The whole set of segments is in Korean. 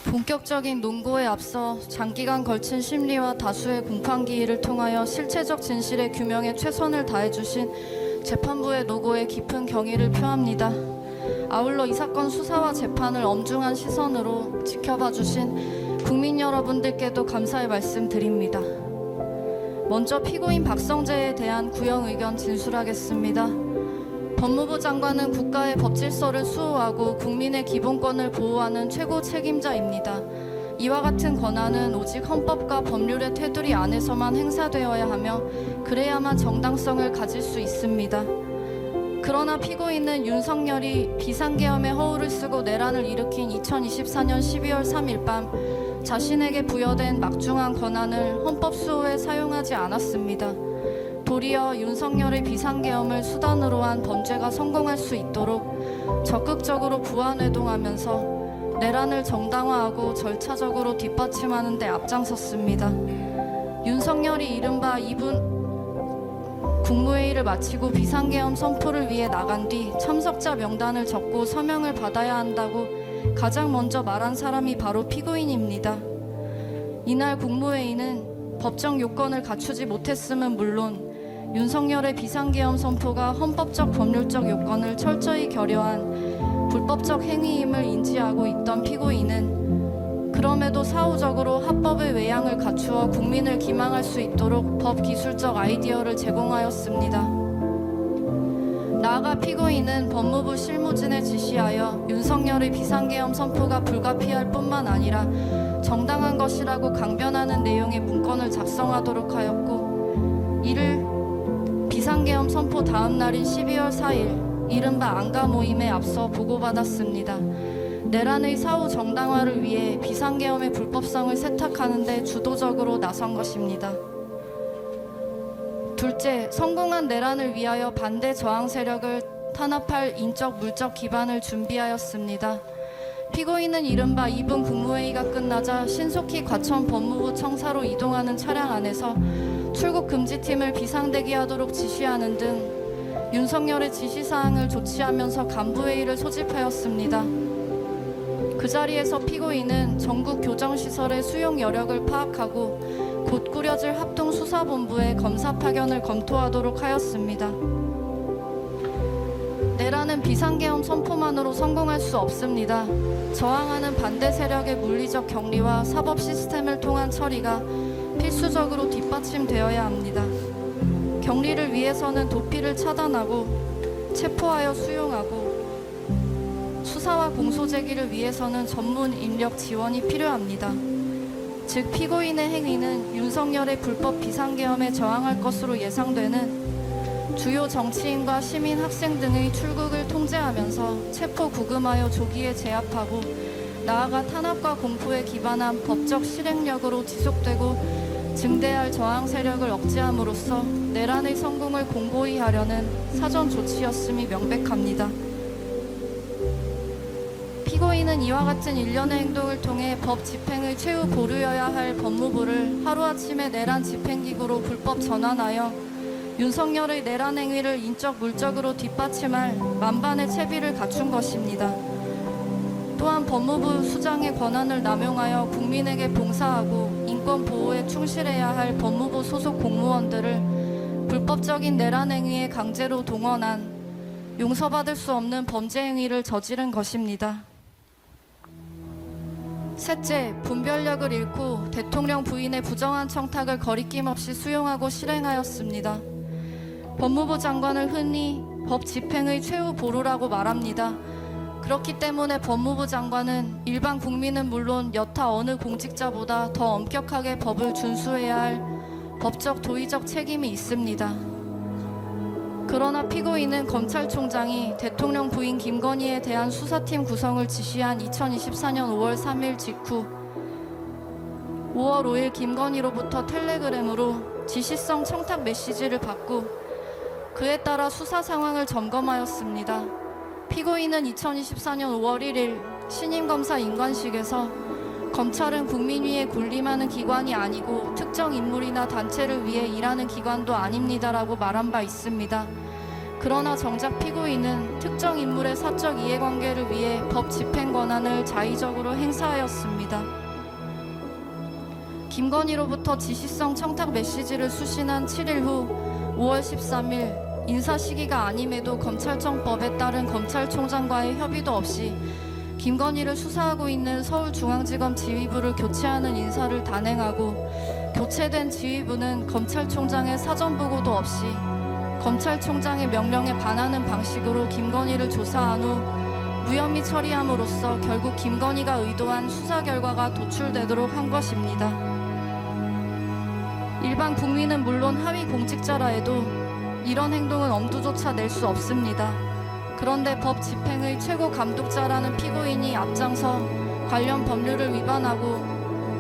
본격적인 논고에 앞서 장기간 걸친 심리와 다수의 공판기일을 통하여 실체적 진실의 규명에 최선을 다해주신 재판부의 노고에 깊은 경의를 표합니다. 아울러 이 사건 수사와 재판을 엄중한 시선으로 지켜봐 주신 국민 여러분들께도 감사의 말씀 드립니다. 먼저 피고인 박성재에 대한 구형 의견 진술하겠습니다. 법무부 장관은 국가의 법질서를 수호하고 국민의 기본권을 보호하는 최고 책임자입니다. 이와 같은 권한은 오직 헌법과 법률의 테두리 안에서만 행사되어야 하며 그래야만 정당성을 가질 수 있습니다. 그러나 피고인은 윤석열이 비상계엄의 허울을 쓰고 내란을 일으킨 2024년 12월 3일 밤 자신에게 부여된 막중한 권한을 헌법 수호에 사용하지 않았습니다. 도리어 윤석열의 비상계엄을 수단으로 한 범죄가 성공할 수 있도록 적극적으로 부안해동하면서 내란을 정당화하고 절차적으로 뒷받침하는 데 앞장섰습니다. 윤석열이 이른바 2분 국무회의를 마치고 비상계엄 선포를 위해 나간 뒤 참석자 명단을 적고 서명을 받아야 한다고 가장 먼저 말한 사람이 바로 피고인입니다. 이날 국무회의는 법정 요건을 갖추지 못했음은 물론 윤석열의 비상계엄 선포가 헌법적 법률적 요건을 철저히 결여한 불법적 행위임을 인지하고 있던 피고인은 그럼에도 사후적으로 합법의 외양을 갖추어 국민을 기망할 수 있도록 법기술적 아이디어를 제공하였습니다. 나아가 피고인은 법무부 실무진에 지시하여 윤석열의 비상계엄 선포가 불가피할 뿐만 아니라 정당한 것이라고 강변하는 내용의 문건을 작성하도록 하였고, 이를 비상계엄 선포 다음 날인 12월 4일 이른바 안가 모임에 앞서 보고받았습니다. 내란의 사후 정당화를 위해 비상계엄의 불법성을 세탁하는 데 주도적으로 나선 것입니다. 둘째, 성공한 내란을 위하여 반대 저항 세력을 탄압할 인적 물적 기반을 준비하였습니다. 피고인은 이른바 2분 국무회의가 끝나자 신속히 과천 법무부 청사로 이동하는 차량 안에서 출국 금지팀을 비상대기하도록 지시하는 등 윤석열의 지시사항을 조치하면서 간부회의를 소집하였습니다. 그 자리에서 피고인은 전국 교정시설의 수용 여력을 파악하고 곧 꾸려질 합동수사본부의 검사 파견을 검토하도록 하였습니다. 내란은 비상계엄 선포만으로 성공할 수 없습니다. 저항하는 반대 세력의 물리적 격리와 사법 시스템을 통한 처리가 필수적으로 뒷받침되어야 합니다. 격리를 위해서는 도피를 차단하고 체포하여 수용하고 수사와 공소 제기를 위해서는 전문 인력 지원이 필요합니다. 즉 피고인의 행위는 윤석열의 불법 비상계엄에 저항할 것으로 예상되는 주요 정치인과 시민, 학생 등의 출국을 통제하면서 체포 구금하여 조기에 제압하고 나아가 탄압과 공포에 기반한 법적 실행력으로 지속되고 증대할 저항 세력을 억제함으로써 내란의 성공을 공고히 하려는 사전 조치였음이 명백합니다. 피고인은 이와 같은 일련의 행동을 통해 법 집행의 최후 보루여야 할 법무부를 하루아침에 내란 집행기구로 불법 전환하여 윤석열의 내란 행위를 인적 물적으로 뒷받침할 만반의 채비를 갖춘 것입니다. 또한 법무부 수장의 권한을 남용하여 국민에게 봉사하고 인권 보호에 충실해야 할 법무부 소속 공무원들을 불법적인 내란 행위에 강제로 동원한 용서받을 수 없는 범죄 행위를 저지른 것입니다. 셋째, 분별력을 잃고 대통령 부인의 부정한 청탁을 거리낌 없이 수용하고 실행하였습니다. 법무부 장관을 흔히 법 집행의 최후 보루라고 말합니다. 그렇기 때문에 법무부 장관은 일반 국민은 물론 여타 어느 공직자보다 더 엄격하게 법을 준수해야 할 법적 도의적 책임이 있습니다. 그러나 피고인은 검찰총장이 대통령 부인 김건희에 대한 수사팀 구성을 지시한 2024년 5월 3일 직후 5월 5일 김건희로부터 텔레그램으로 지시성 청탁 메시지를 받고 그에 따라 수사 상황을 점검하였습니다. 피고인은 2024년 5월 1일 신임검사 인관식에서 검찰은 국민 위에 군림하는 기관이 아니고 특정 인물이나 단체를 위해 일하는 기관도 아닙니다라고 말한 바 있습니다. 그러나 정작 피고인은 특정 인물의 사적 이해관계를 위해 법 집행 권한을 자의적으로 행사하였습니다. 김건희로부터 지시성 청탁 메시지를 수신한 7일 후 5월 13일 인사 시기가 아님에도 검찰청법에 따른 검찰총장과의 협의도 없이 김건희를 수사하고 있는 서울중앙지검 지휘부를 교체하는 인사를 단행하고 교체된 지휘부는 검찰총장의 사전보고도 없이 검찰총장의 명령에 반하는 방식으로 김건희를 조사한 후 무혐의 처리함으로써 결국 김건희가 의도한 수사 결과가 도출되도록 한 것입니다. 일반 국민은 물론 하위 공직자라 해도 이런 행동은 엄두조차 낼 수 없습니다. 그런데 법 집행의 최고 감독자라는 피고인이 앞장서 관련 법률을 위반하고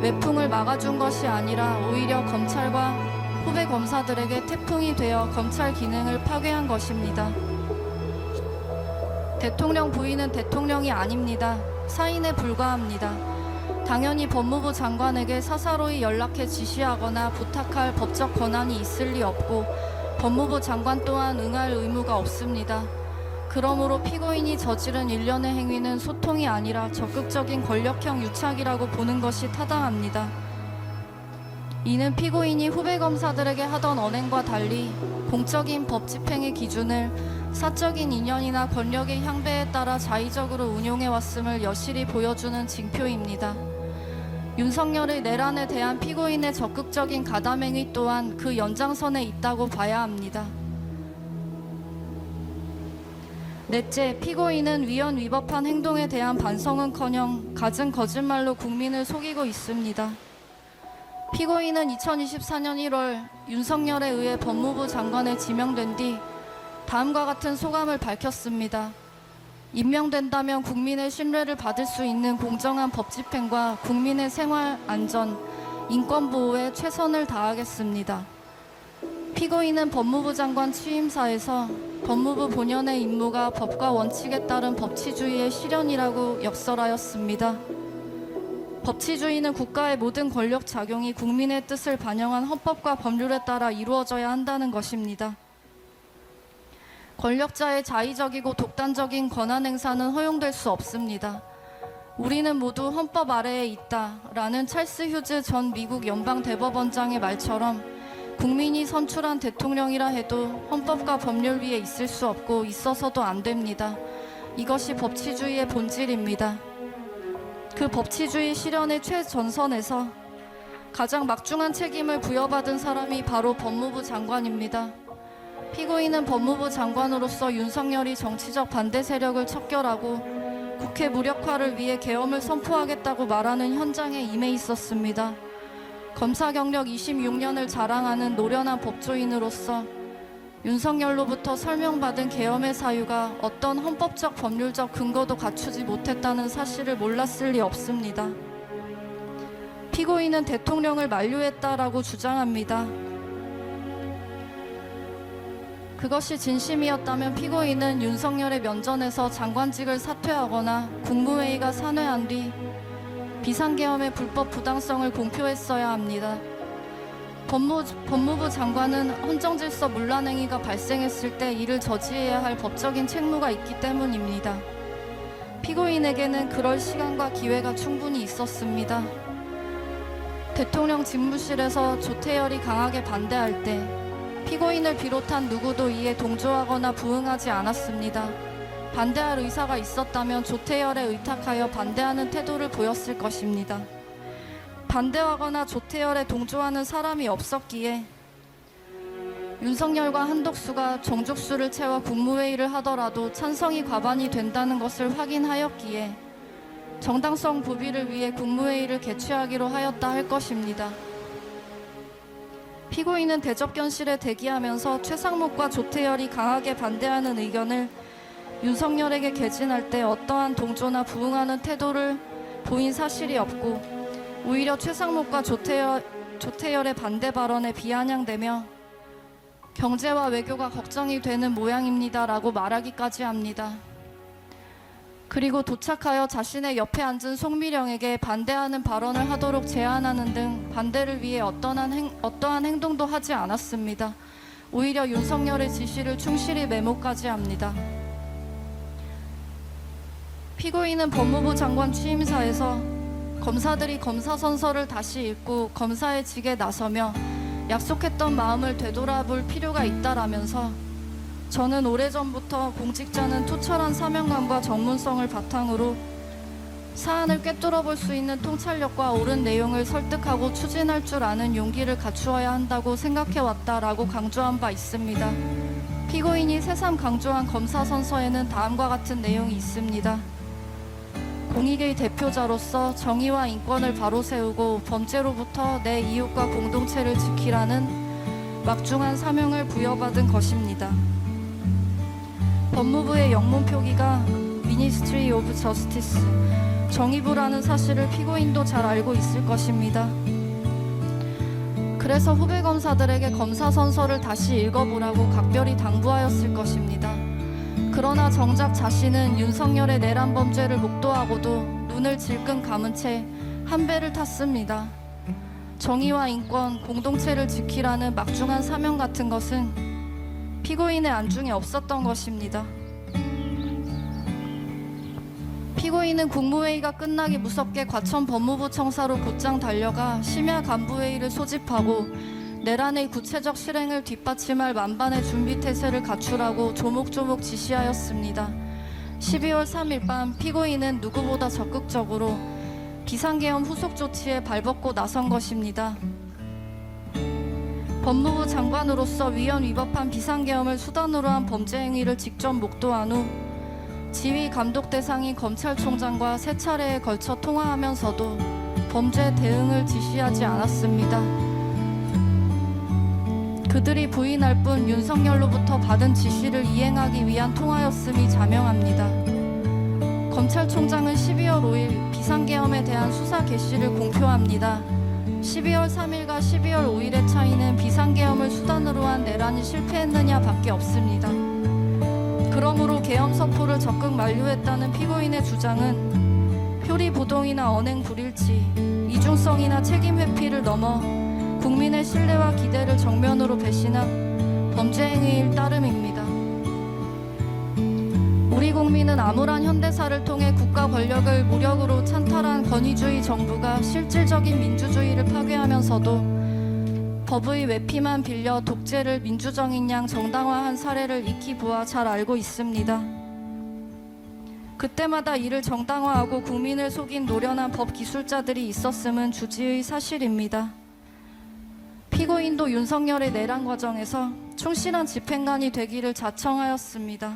외풍을 막아준 것이 아니라 오히려 검찰과 후배 검사들에게 태풍이 되어 검찰 기능을 파괴한 것입니다. 대통령 부인은 대통령이 아닙니다. 사인에 불과합니다. 당연히 법무부 장관에게 사사로이 연락해 지시하거나 부탁할 법적 권한이 있을 리 없고 법무부 장관 또한 응할 의무가 없습니다. 그러므로 피고인이 저지른 일련의 행위는 소통이 아니라 적극적인 권력형 유착이라고 보는 것이 타당합니다. 이는 피고인이 후배 검사들에게 하던 언행과 달리 공적인 법 집행의 기준을 사적인 인연이나 권력의 향배에 따라 자의적으로 운용해왔음을 여실히 보여주는 징표입니다. 윤석열의 내란에 대한 피고인의 적극적인 가담행위 또한 그 연장선에 있다고 봐야 합니다. 넷째, 피고인은 위헌 위법한 행동에 대한 반성은커녕 갖은 거짓말로 국민을 속이고 있습니다. 피고인은 2024년 1월 윤석열에 의해 법무부 장관에 지명된 뒤 다음과 같은 소감을 밝혔습니다. 임명된다면 국민의 신뢰를 받을 수 있는 공정한 법 집행과 국민의 생활 안전, 인권 보호에 최선을 다하겠습니다. 피고인은 법무부 장관 취임사에서 법무부 본연의 임무가 법과 원칙에 따른 법치주의의 실현이라고 역설하였습니다. 법치주의는 국가의 모든 권력 작용이 국민의 뜻을 반영한 헌법과 법률에 따라 이루어져야 한다는 것입니다. 권력자의 자의적이고 독단적인 권한 행사는 허용될 수 없습니다. 우리는 모두 헌법 아래에 있다라는 찰스 휴즈 전 미국 연방대법원장의 말처럼 국민이 선출한 대통령이라 해도 헌법과 법률 위에 있을 수 없고 있어서도 안 됩니다. 이것이 법치주의의 본질입니다. 그 법치주의 실현의 최전선에서 가장 막중한 책임을 부여받은 사람이 바로 법무부 장관입니다. 피고인은 법무부 장관으로서 윤석열이 정치적 반대 세력을 척결하고 국회 무력화를 위해 계엄을 선포하겠다고 말하는 현장에 임해 있었습니다. 검사 경력 26년을 자랑하는 노련한 법조인으로서 윤석열로부터 설명받은 계엄의 사유가 어떤 헌법적 법률적 근거도 갖추지 못했다는 사실을 몰랐을 리 없습니다. 피고인은 대통령을 만류했다라고 주장합니다. 그것이 진심이었다면 피고인은 윤석열의 면전에서 장관직을 사퇴하거나 국무회의가 산회한 뒤 비상계엄의 불법 부당성을 공표했어야 합니다. 법무부 장관은 헌정질서 문란행위가 발생했을 때 이를 저지해야 할 법적인 책무가 있기 때문입니다. 피고인에게는 그럴 시간과 기회가 충분히 있었습니다. 대통령 집무실에서 조태열이 강하게 반대할 때 피고인을 비롯한 누구도 이에 동조하거나 부응하지 않았습니다. 반대할 의사가 있었다면 조태열에 의탁하여 반대하는 태도를 보였을 것입니다. 반대하거나 조태열에 동조하는 사람이 없었기에 윤석열과 한덕수가 정족수를 채워 국무회의를 하더라도 찬성이 과반이 된다는 것을 확인하였기에 정당성 부비를 위해 국무회의를 개최하기로 하였다 할 것입니다. 피고인은 대접견실에 대기하면서 최상목과 조태열이 강하게 반대하는 의견을 윤석열에게 개진할 때 어떠한 동조나 부응하는 태도를 보인 사실이 없고 오히려 최상목과 조태열의 반대 발언에 비아냥대며 경제와 외교가 걱정이 되는 모양입니다라고 말하기까지 합니다. 그리고 도착하여 자신의 옆에 앉은 송미령에게 반대하는 발언을 하도록 제안하는 등 반대를 위해 어떠한 행동도 하지 않았습니다. 오히려 윤석열의 지시를 충실히 메모까지 합니다. 피고인은 법무부 장관 취임사에서 검사들이 검사 선서를 다시 읽고 검사의 직에 나서며 약속했던 마음을 되돌아볼 필요가 있다라면서 저는 오래전부터 공직자는 투철한 사명감과 전문성을 바탕으로 사안을 꿰뚫어 볼 수 있는 통찰력과 옳은 내용을 설득하고 추진할 줄 아는 용기를 갖추어야 한다고 생각해왔다라고 강조한 바 있습니다. 피고인이 새삼 강조한 검사 선서에는 다음과 같은 내용이 있습니다. 공익의 대표자로서 정의와 인권을 바로 세우고 범죄로부터 내 이웃과 공동체를 지키라는 막중한 사명을 부여받은 것입니다. 법무부의 영문 표기가 Ministry of Justice, 정의부라는 사실을 피고인도 잘 알고 있을 것입니다. 그래서 후배 검사들에게 검사 선서를 다시 읽어보라고 각별히 당부하였을 것입니다. 그러나 정작 자신은 윤석열의 내란 범죄를 목도하고도 눈을 질끈 감은 채 한 배를 탔습니다. 정의와 인권, 공동체를 지키라는 막중한 사명 같은 것은 피고인의 안중에 없었던 것입니다. 피고인은 국무회의가 끝나기 무섭게 과천 법무부 청사로 곧장 달려가 심야 간부회의를 소집하고 내란의 구체적 실행을 뒷받침할 만반의 준비 태세를 갖추라고 조목조목 지시하였습니다. 12월 3일 밤 피고인은 누구보다 적극적으로 비상계엄 후속 조치에 발벗고 나선 것입니다. 법무부 장관으로서 위헌 위법한 비상계엄을 수단으로 한 범죄 행위를 직접 목도한 후 지휘 감독 대상인 검찰총장과 세 차례에 걸쳐 통화하면서도 범죄 대응을 지시하지 않았습니다. 그들이 부인할 뿐 윤석열로부터 받은 지시를 이행하기 위한 통화였음이 자명합니다. 검찰총장은 12월 5일 비상계엄에 대한 수사 개시를 공표합니다. 12월 3일과 12월 5일의 차이는 비상계엄을 수단으로 한 내란이 실패했느냐 밖에 없습니다. 그러므로 계엄 선포를 적극 만류했다는 피고인의 주장은 표리부동이나 언행 불일치, 이중성이나 책임 회피를 넘어 국민의 신뢰와 기대를 정면으로 배신한 범죄 행위일 따름입니다. 우리 국민은 암울한 현대사를 통해 국가 권력을 무력으로 찬탈한 권위주의 정부가 실질적인 민주주의를 파괴하면서도 법의 외피만 빌려 독재를 민주정인 양 정당화한 사례를 익히 보아 잘 알고 있습니다. 그때마다 이를 정당화하고 국민을 속인 노련한 법 기술자들이 있었음은 주지의 사실입니다. 피고인도 윤석열의 내란 과정에서 충실한 집행관이 되기를 자청하였습니다.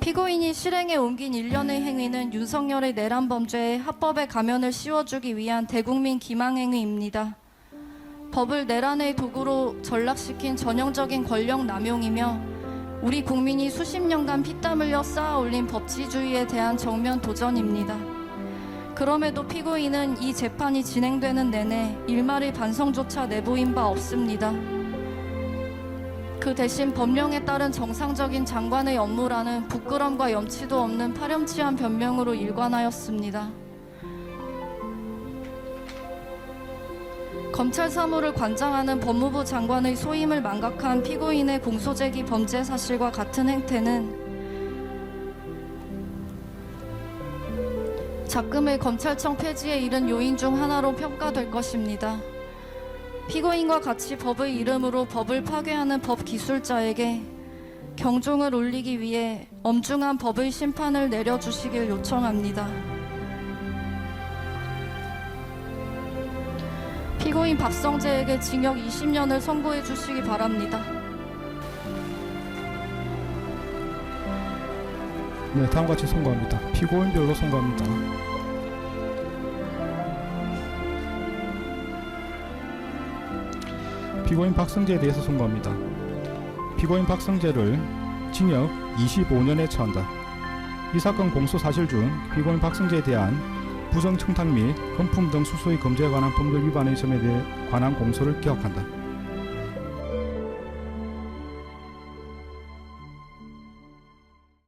피고인이 실행에 옮긴 일련의 행위는 윤석열의 내란 범죄에 합법의 가면을 씌워주기 위한 대국민 기망행위입니다. 법을 내란의 도구로 전락시킨 전형적인 권력 남용이며 우리 국민이 수십 년간 피땀 흘려 쌓아 올린 법치주의에 대한 정면 도전입니다. 그럼에도 피고인은 이 재판이 진행되는 내내 일말의 반성조차 내보인 바 없습니다. 그 대신 법령에 따른 정상적인 장관의 업무라는 부끄럼과 염치도 없는 파렴치한 변명으로 일관하였습니다. 검찰 사무를 관장하는 법무부 장관의 소임을 망각한 피고인의 공소제기 범죄 사실과 같은 행태는 작금의 검찰청 폐지에 이른 요인 중 하나로 평가될 것입니다. 피고인과 같이 법의 이름으로 법을 파괴하는 법 기술자에게 경종을 울리기 위해 엄중한 법의 심판을 내려주시길 요청합니다. 피고인 박성재에게 징역 20년을 선고해 주시기 바랍니다. 네, 다음과 같이 선고합니다. 피고인별로 선고합니다. 피고인 박성재에 대해서 선고합니다. 피고인 박성재를 징역 25년에 처한다. 이 사건 공소 사실 중 피고인 박성재에 대한 부정청탁 및 금품 등 수수의 검제에 관한 법률 위반의 점에 대해 관한 공소를 기각한다.